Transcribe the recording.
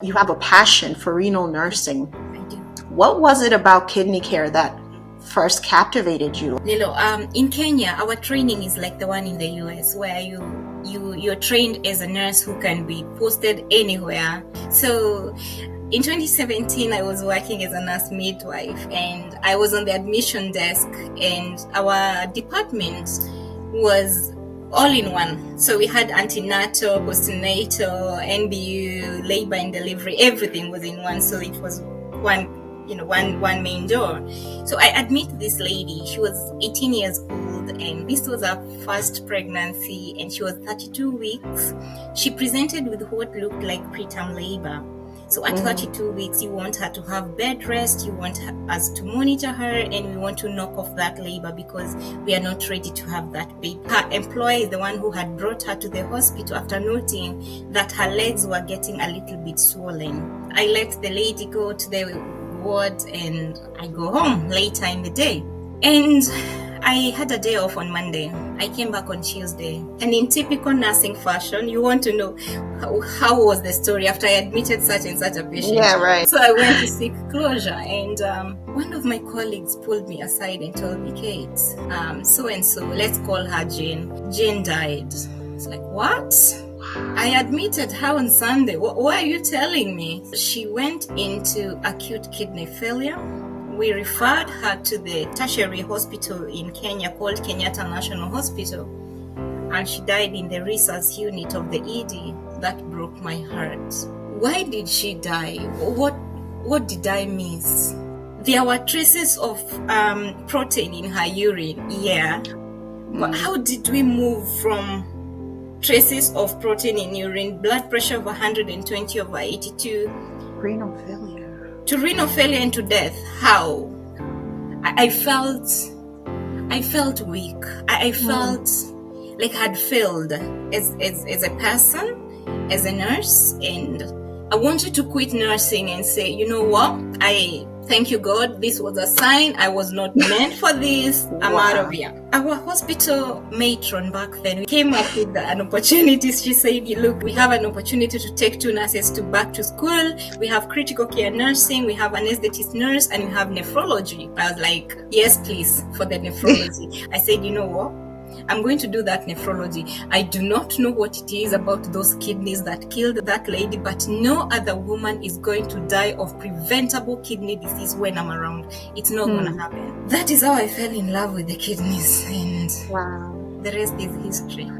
You have a passion for renal nursing. I do. What was it about kidney care that first captivated you? Lilo, in Kenya, our training is like the one in the US, where you're trained as a nurse who can be posted anywhere. So in 2017, I was working as a nurse midwife, and I was on the admission desk, and our department was all in one. So we had antenatal, postnatal, NBU, labor and delivery, everything was in one. So it was one main door. So I admit this lady, she was 18 years old, and this was her first pregnancy, and she was 32 weeks. She presented with what looked like preterm labor. So at 32 weeks, you want her to have bed rest, you want us to monitor her, and we want to knock off that labor because we are not ready to have that baby. Her employer is the one who had brought her to the hospital after noting that her legs were getting a little bit swollen. I let the lady go to the ward and I go home later in the day. And I had a day off on Monday. I came back on Tuesday. And in typical nursing fashion, you want to know how was the story after I admitted such and such a patient. Yeah, right. So I went to seek closure. And one of my colleagues pulled me aside and told me, Kate, so-and-so, let's call her Jane. Jane died. It's like, what? I admitted her on Sunday. Why are you telling me? She went into acute kidney failure. We referred her to the tertiary hospital in Kenya called Kenyatta National Hospital, and she died in the resus unit of the ED. That broke my heart. Why did she die? What did I miss? There were traces of protein in her urine, yeah. But how did we move from traces of protein in urine, blood pressure of 120/82, Renal failure. to renal failure and to death? How? I felt weak. I felt like I had failed as a person, as a nurse, and I wanted to quit nursing and say, you know what? I thank you, God. This was a sign. I was not meant for this. I'm out of here. Our hospital matron back then came up with an opportunity. She said, look, we have an opportunity to take 2 nurses back to school. We have critical care nursing, we have anesthetist nurse, and we have nephrology. I was like, yes, please, for the nephrology. I said, you know what? I'm going to do that nephrology. I do not know what it is about those kidneys that killed that lady, but no other woman is going to die of preventable kidney disease when I'm around. It's not going to happen. That is how I fell in love with the kidneys, and Wow. the rest is history.